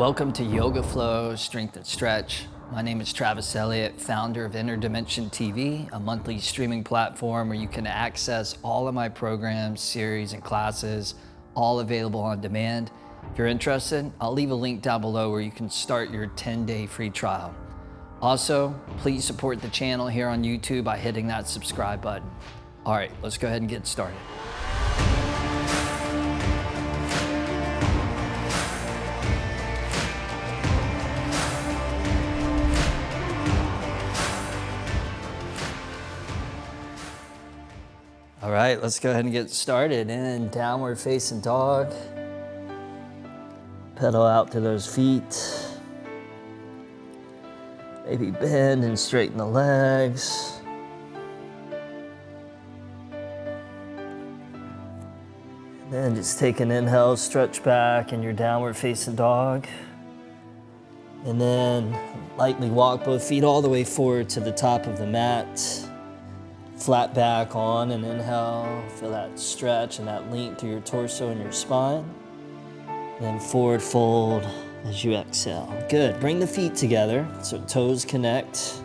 Welcome to Yoga Flow Strength and Stretch. My name is Travis Eliot, founder of Inner Dimension TV, a monthly streaming platform where you can access all of my programs, series, and classes, all available on demand. If you're interested, I'll leave a link down below where you can start your 10-day free trial. Also, please support the channel here on YouTube by hitting that subscribe button. All right, let's go ahead and get started. All right, let's go ahead and get started. In downward facing dog. Pedal out to those feet. Maybe bend and straighten the legs. And then just take an inhale, stretch back in your downward facing dog. And then lightly walk both feet all the way forward to the top of the mat. Flat back on an inhale, feel that stretch and that length through your torso and your spine. And then forward fold as you exhale. Good, bring the feet together so toes connect.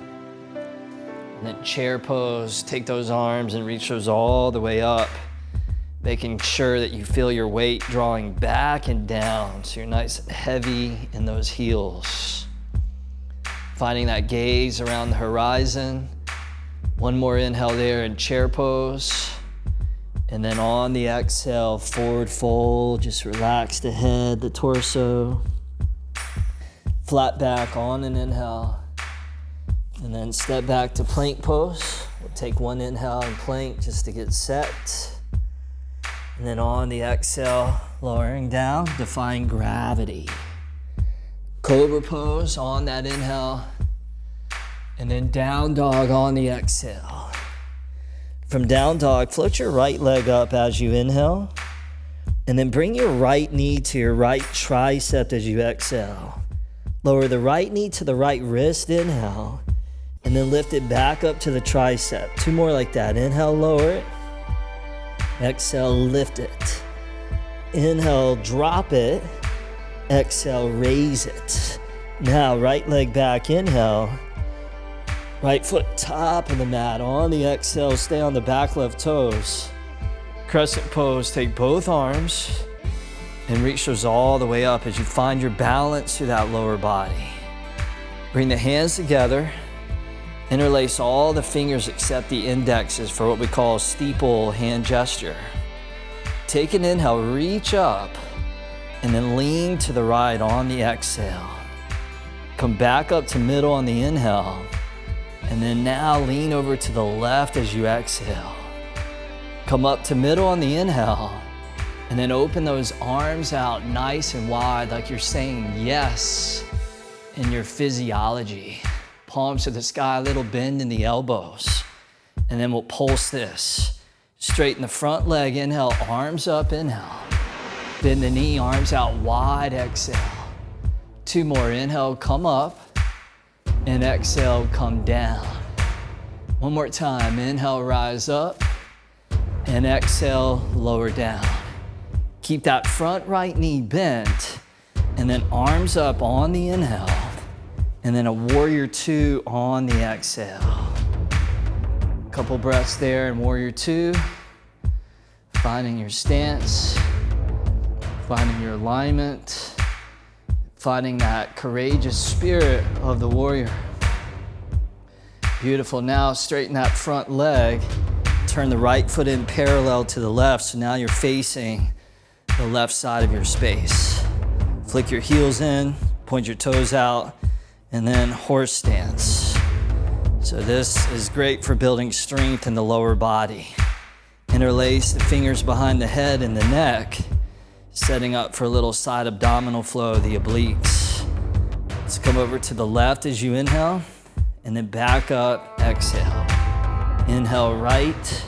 And then chair pose, take those arms and reach those all the way up, making sure that you feel your weight drawing back and down so you're nice and heavy in those heels. Finding that gaze around the horizon. One more inhale there in chair pose. And then on the exhale, forward fold, just relax the head, the torso. Flat back on an inhale. And then step back to plank pose. We'll take one inhale in plank just to get set. And then on the exhale, lowering down, defying gravity. Cobra pose on that inhale. And then down dog on the exhale. From down dog, float your right leg up as you inhale. And then bring your right knee to your right tricep as you exhale. Lower the right knee to the right wrist, inhale. And then lift it back up to the tricep. Two more like that. Inhale, lower it. Exhale, lift it. Inhale, drop it. Exhale, raise it. Now, right leg back, inhale. Right foot top of the mat. On the exhale, stay on the back left toes. Crescent pose, take both arms and reach those all the way up as you find your balance through that lower body. Bring the hands together. Interlace all the fingers except the indexes for what we call steeple hand gesture. Take an inhale, reach up, and then lean to the right on the exhale. Come back up to middle on the inhale. And then now lean over to the left as you exhale. Come up to middle on the inhale. And then open those arms out nice and wide like you're saying yes in your physiology. Palms to the sky, a little bend in the elbows. And then we'll pulse this. Straighten the front leg, inhale, arms up, inhale. Bend the knee, arms out wide, exhale. Two more, inhale, come up. And exhale, come down. One more time, inhale, rise up. And exhale, lower down. Keep that front right knee bent. And then arms up on the inhale. And then a warrior two on the exhale. Couple breaths there in warrior two. Finding your stance. Finding your alignment. Finding that courageous spirit of the warrior. Beautiful. Now straighten that front leg. Turn the right foot in parallel to the left. So now you're facing the left side of your space. Flick your heels in, point your toes out, and then horse stance. So this is great for building strength in the lower body. Interlace the fingers behind the head and the neck. Setting up for a little side abdominal flow, the obliques. Let's come over to the left as you inhale, and then back up, exhale. Inhale right,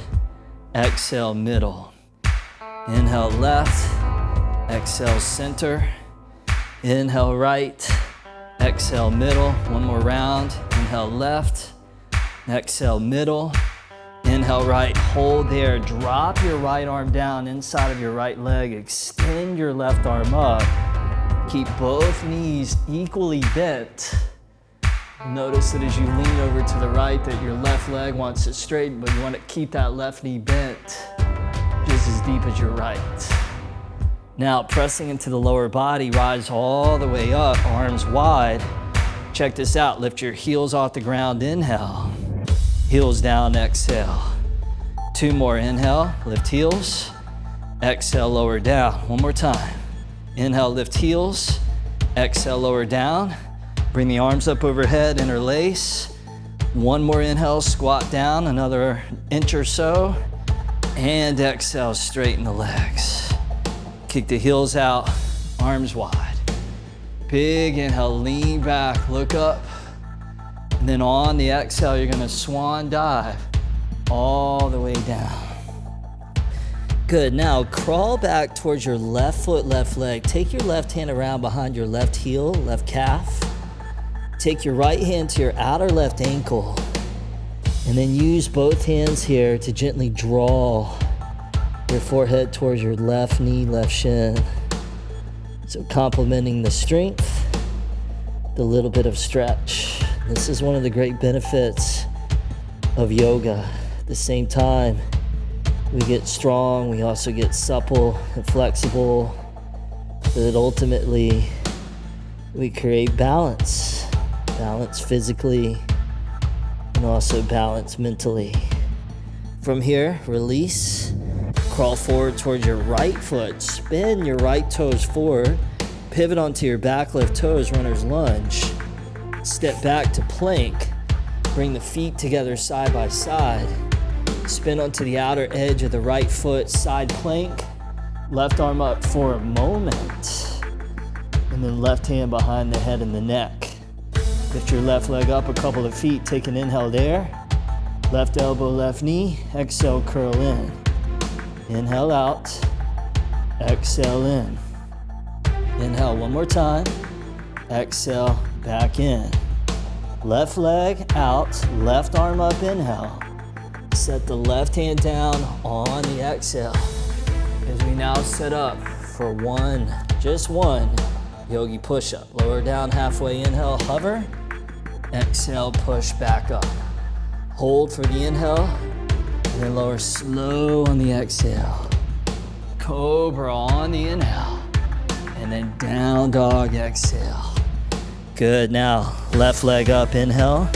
exhale middle. Inhale left, exhale center. Inhale right, exhale middle. One more round, inhale left, exhale middle. Inhale right, hold there. Drop your right arm down inside of your right leg. Extend your left arm up. Keep both knees equally bent. Notice that as you lean over to the right that your left leg wants to straighten, but you want to keep that left knee bent just as deep as your right. Now, pressing into the lower body, rise all the way up, arms wide. Check this out, lift your heels off the ground, inhale. Heels down, exhale. 2 more, inhale, lift heels. Exhale, lower down. 1 more time. Inhale, lift heels. Exhale, lower down. Bring the arms up overhead, interlace. 1 more inhale, squat down, another inch or so. And exhale, straighten the legs. Kick the heels out, arms wide. Big inhale, lean back, look up. And then on the exhale, you're gonna swan dive all the way down. Good, now crawl back towards your left foot, left leg. Take your left hand around behind your left heel, left calf. Take your right hand to your outer left ankle. And then use both hands here to gently draw your forehead towards your left knee, left shin. So complementing the strength, the little bit of stretch. This is one of the great benefits of yoga. At the same time, we get strong, we also get supple and flexible, so that ultimately we create balance. Balance physically and also balance mentally. From here, release, crawl forward towards your right foot, spin your right toes forward, pivot onto your back left toes, runner's lunge. Step back to plank, bring the feet together side by side. Spin onto the outer edge of the right foot, side plank. Left arm up for a moment. And then left hand behind the head and the neck. Lift your left leg up a couple of feet, take an inhale there. Left elbow, left knee, exhale, curl in. Inhale out, exhale in. Inhale 1 more time, exhale, back in. Left leg out, left arm up, inhale. Set the left hand down on the exhale as we now set up for just one yogi push-up. Lower down halfway, inhale, hover. Exhale, push back up. Hold for the inhale, and then lower slow on the exhale. Cobra on the inhale, and then down dog, exhale. Good, now left leg up, inhale.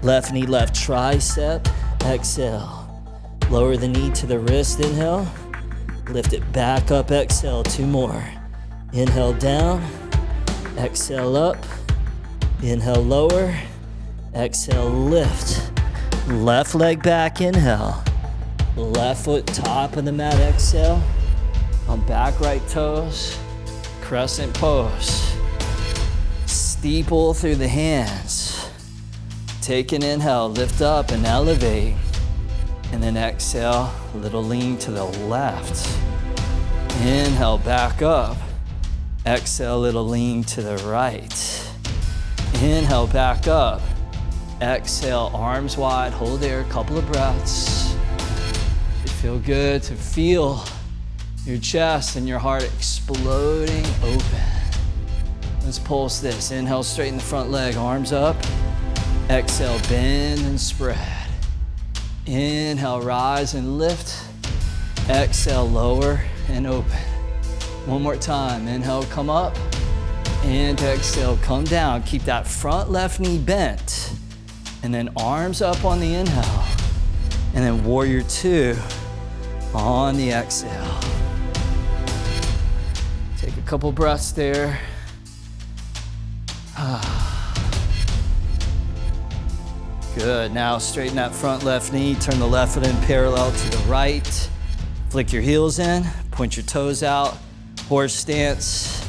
Left knee, left tricep. Exhale, lower the knee to the wrist, inhale, lift it back up, exhale, 2 more. Inhale down, exhale up, inhale lower, exhale lift. Left leg back, inhale, left foot top of the mat, exhale, on back right toes, crescent pose. Steeple through the hands. Take an inhale, lift up and elevate. And then exhale, a little lean to the left. Inhale, back up. Exhale, a little lean to the right. Inhale, back up. Exhale, arms wide, hold there, a couple of breaths. It feel good to feel your chest and your heart exploding open. Let's pulse this. Inhale, straighten the front leg, arms up. Exhale, bend and spread. Inhale, rise and lift. Exhale, lower and open. 1 more time. Inhale, come up. And exhale, come down. Keep that front left knee bent. And then arms up on the inhale. And then warrior 2 on the exhale. Take a couple breaths there. Good, now straighten that front left knee, turn the left foot in parallel to the right. Flick your heels in, point your toes out, horse stance,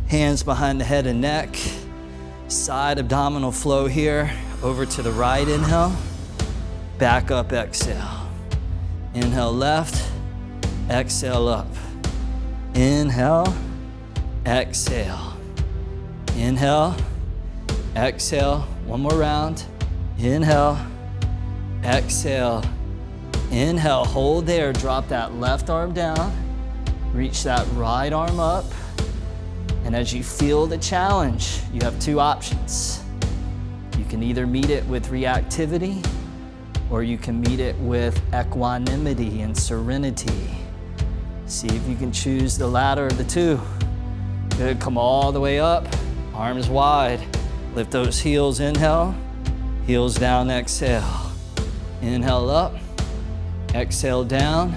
hands behind the head and neck. Side abdominal flow here, over to the right, inhale. Back up, exhale. Inhale left, exhale up. Inhale, exhale. Inhale, exhale, 1 more round. Inhale, exhale, inhale, hold there, drop that left arm down, reach that right arm up, And as you feel the challenge, you have two options. You can either meet it with reactivity, or you can meet it with equanimity and serenity. See if you can choose the latter of the two. Good, come all the way up, arms wide. Lift those heels, inhale. Heels down, exhale. Inhale up, exhale down.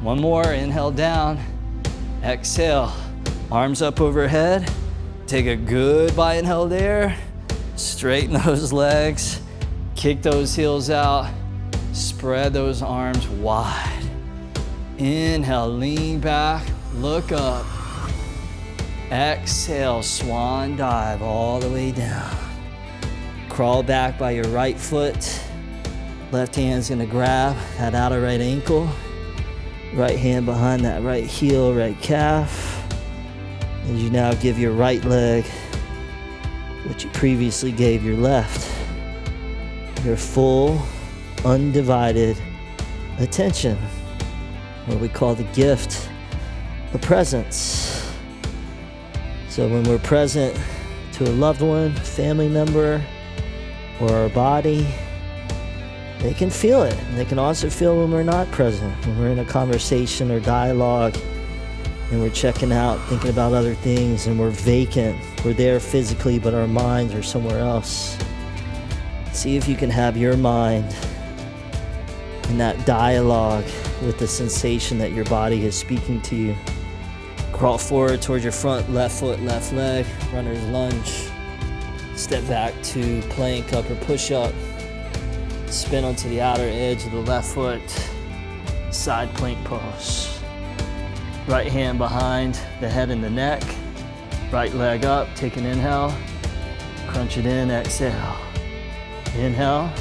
One more, inhale down, exhale. Arms up overhead. Take a good by inhale there. Straighten those legs. Kick those heels out. Spread those arms wide. Inhale, lean back, look up. Exhale, swan dive all the way down. Crawl back by your right foot. Left hand's gonna grab that outer right ankle. Right hand behind that right heel, right calf. As you now give your right leg what you previously gave your left. Your full, undivided attention, what we call the gift of presence. So when we're present to a loved one, family member, or our body, they can feel it. And they can also feel when we're not present, when we're in a conversation or dialogue and we're checking out, thinking about other things, and we're vacant. We're there physically, but our minds are somewhere else. See if you can have your mind in that dialogue with the sensation that your body is speaking to you. Crawl forward towards your front, left foot, left leg, runner's lunge. Step back to plank, upper push-up. Spin onto the outer edge of the left foot, side plank pose. Right hand behind the head and the neck. Right leg up, take an inhale. Crunch it in, exhale. Inhale,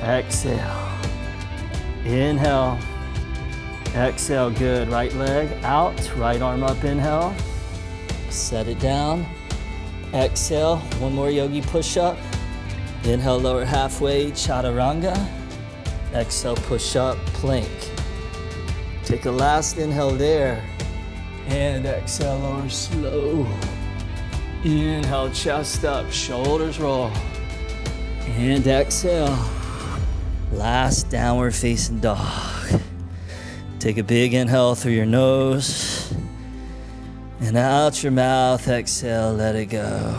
exhale. Inhale, exhale, good. Right leg out, right arm up, inhale. Set it down. Exhale, one more yogi push-up. Inhale, lower halfway, chaturanga. Exhale, push up, plank. Take a last inhale there. And exhale, lower slow. Inhale, chest up, shoulders roll. And exhale. Last downward facing dog. Take a big inhale through your nose. And out your mouth, exhale, let it go.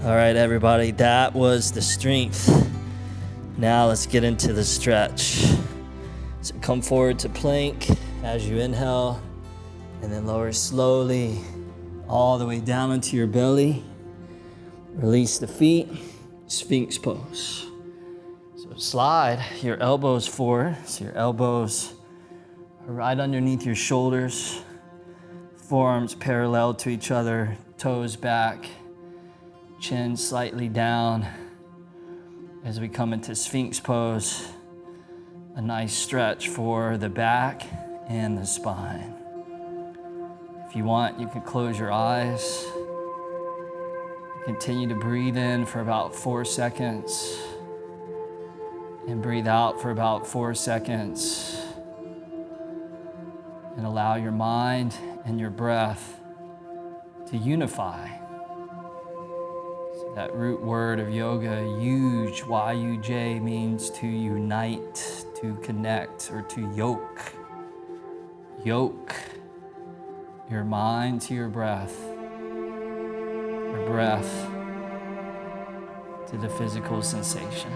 All right, everybody, that was the strength. Now let's get into the stretch. So come forward to plank as you inhale, and then lower slowly all the way down into your belly. Release the feet, Sphinx pose. So slide your elbows forward, so your elbows are right underneath your shoulders, forearms parallel to each other, toes back, chin slightly down. As we come into Sphinx pose, a nice stretch for the back and the spine. If you want, you can close your eyes. Continue to breathe in for about 4 seconds and breathe out for about 4 seconds. And allow your mind and your breath to unify. That root word of yoga, yuj, Y-U-J, means to unite, to connect, or to yoke. Yoke your mind to your breath to the physical sensation.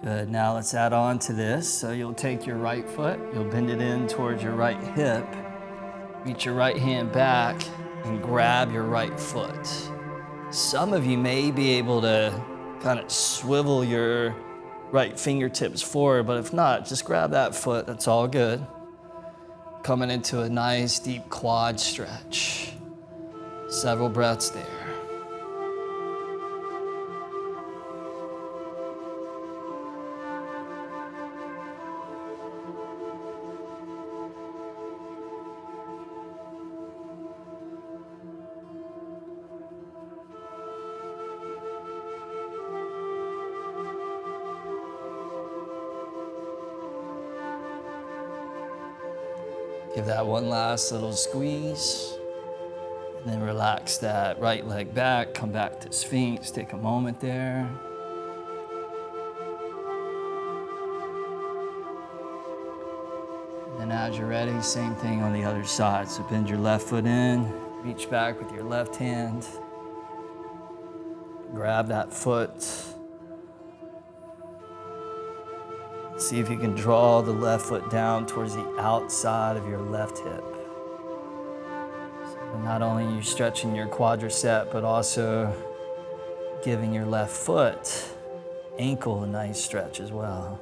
Good, now let's add on to this. So you'll take your right foot, you'll bend it in towards your right hip, reach your right hand back and grab your right foot. Some of you may be able to kind of swivel your right fingertips forward, but if not, just grab that foot, that's all good. Coming into a nice deep quad stretch. Several breaths there. Give that one last little squeeze. And then relax that right leg back, come back to Sphinx, take a moment there. And as you're ready, same thing on the other side. So bend your left foot in, reach back with your left hand, grab that foot. See if you can draw the left foot down towards the outside of your left hip. So not only are you stretching your quadricep, but also giving your left foot, ankle a nice stretch as well.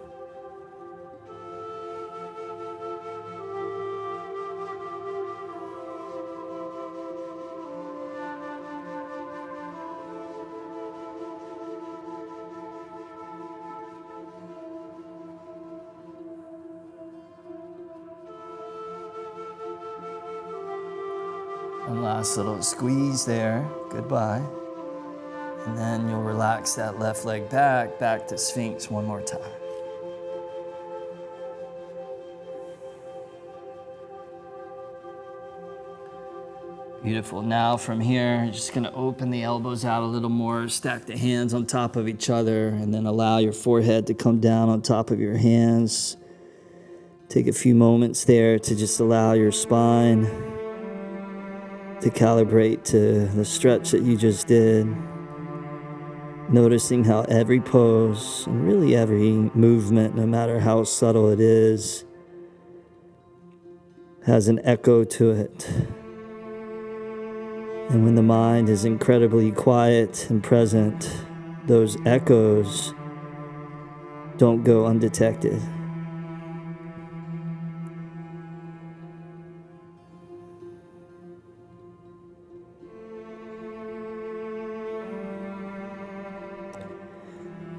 One last little squeeze there, goodbye. And then you'll relax that left leg back to Sphinx one more time. Beautiful. Now from here, you're just gonna open the elbows out a little more, stack the hands on top of each other, and then allow your forehead to come down on top of your hands. Take a few moments there to just allow your spine to calibrate to the stretch that you just did. Noticing how every pose and really every movement, no matter how subtle it is, has an echo to it. And when the mind is incredibly quiet and present, those echoes don't go undetected.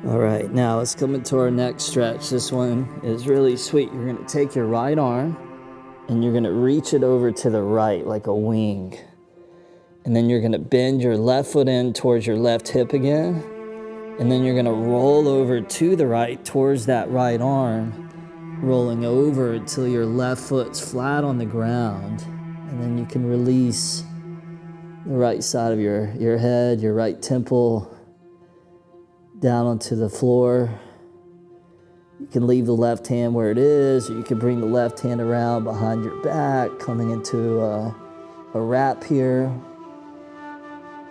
All right, now let's come into our next stretch. This one is really sweet. You're gonna take your right arm and you're gonna reach it over to the right like a wing. And then you're gonna bend your left foot in towards your left hip again. And then you're gonna roll over to the right towards that right arm, rolling over until your left foot's flat on the ground. And then you can release the right side of your head, your right temple, down onto the floor. You can leave the left hand where it is, or you can bring the left hand around behind your back, coming into a wrap here.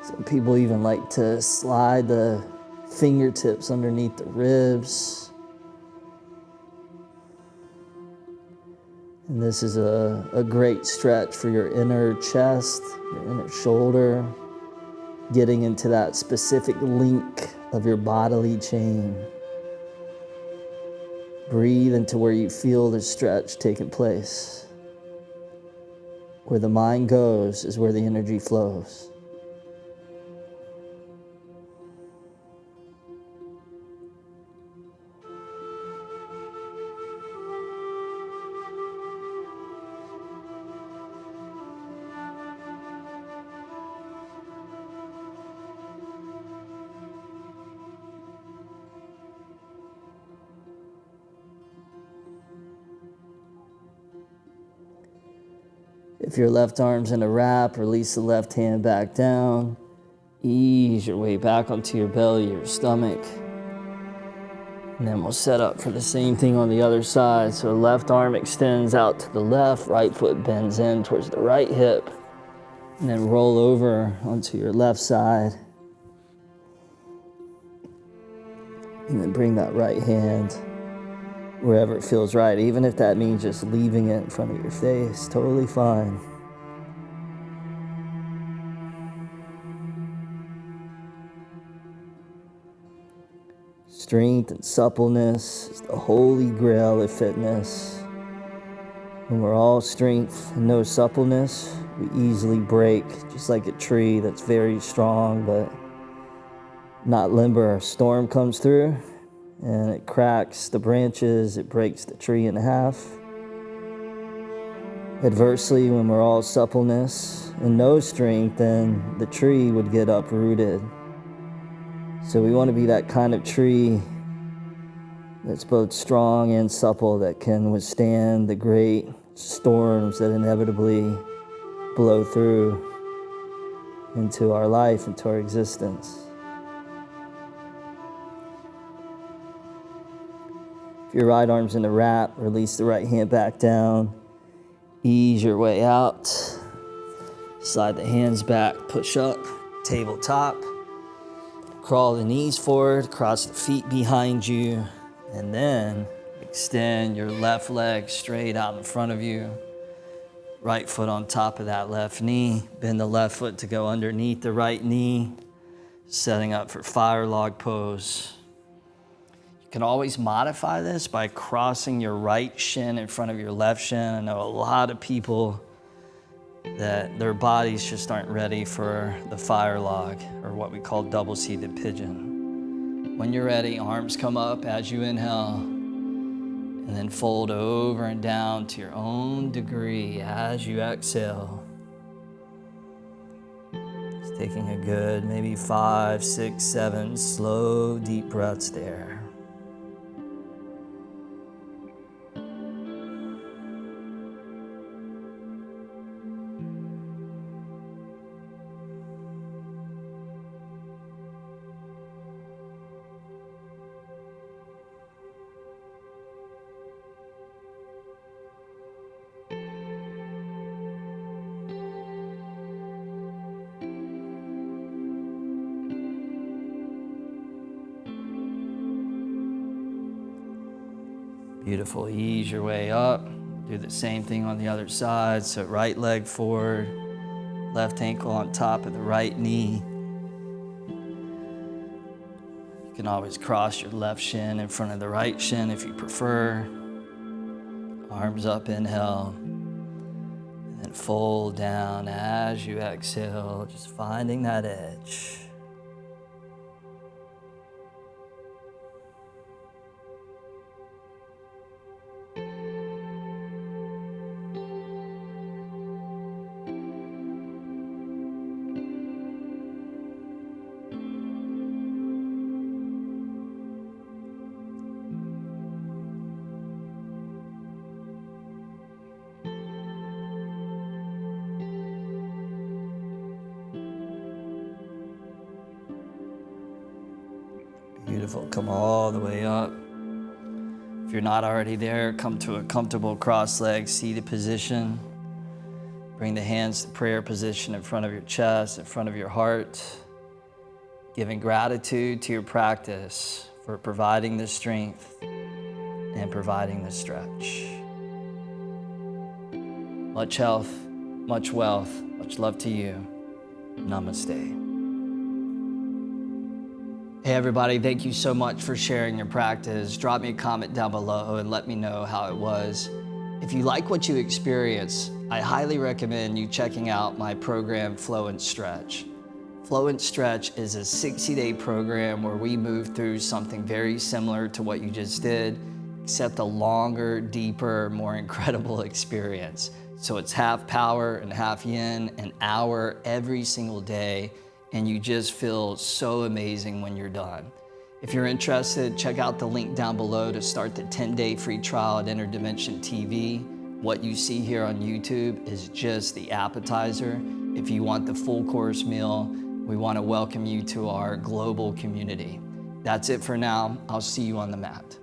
Some people even like to slide the fingertips underneath the ribs. And this is a great stretch for your inner chest, your inner shoulder, getting into that specific link of your bodily chain. Breathe into where you feel the stretch taking place. Where the mind goes is where the energy flows. If your left arm's in a wrap, release the left hand back down. Ease your way back onto your belly, your stomach. And then we'll set up for the same thing on the other side. So left arm extends out to the left, right foot bends in towards the right hip. And then roll over onto your left side. And then bring that right hand wherever it feels right, even if that means just leaving it in front of your face, totally fine. Strength and suppleness is the holy grail of fitness. When we're all strength and no suppleness, we easily break, just like a tree that's very strong but not limber. A storm comes through and it cracks the branches, it breaks the tree in half. Adversely, when we're all suppleness and no strength, then the tree would get uprooted. So we want to be that kind of tree that's both strong and supple, that can withstand the great storms that inevitably blow through into our life, into our existence. If your right arm's in the wrap, release the right hand back down. Ease your way out. Slide the hands back, push up, tabletop. Crawl the knees forward, cross the feet behind you, and then extend your left leg straight out in front of you. Right foot on top of that left knee. Bend the left foot to go underneath the right knee. Setting up for fire log pose. You can always modify this by crossing your right shin in front of your left shin. I know a lot of people that their bodies just aren't ready for the fire log, or what we call double-seated pigeon. When you're ready, arms come up as you inhale, and then fold over and down to your own degree as you exhale. Just taking a good maybe 5, 6, 7 slow, deep breaths there. Beautiful, ease your way up. Do the same thing on the other side. So right leg forward, left ankle on top of the right knee. You can always cross your left shin in front of the right shin if you prefer. Arms up, inhale. And then fold down as you exhale, just finding that edge. Beautiful, come all the way up. If you're not already there, come to a comfortable cross-legged seated position. Bring the hands to prayer position in front of your chest, in front of your heart. Giving gratitude to your practice for providing the strength and providing the stretch. Much health, much wealth, much love to you. Namaste. Hey everybody, thank you so much for sharing your practice. Drop me a comment down below and let me know how it was. If you like what you experience, I highly recommend you checking out my program, Flow and Stretch. Flow and Stretch is a 60-day program where we move through something very similar to what you just did, except a longer, deeper, more incredible experience. So it's half power and half yin, an hour every single day, and you just feel so amazing when you're done. If you're interested, check out the link down below to start the 10-day free trial at Interdimension TV. What you see here on YouTube is just the appetizer. If you want the full course meal, we want to welcome you to our global community. That's it for now. I'll see you on the mat.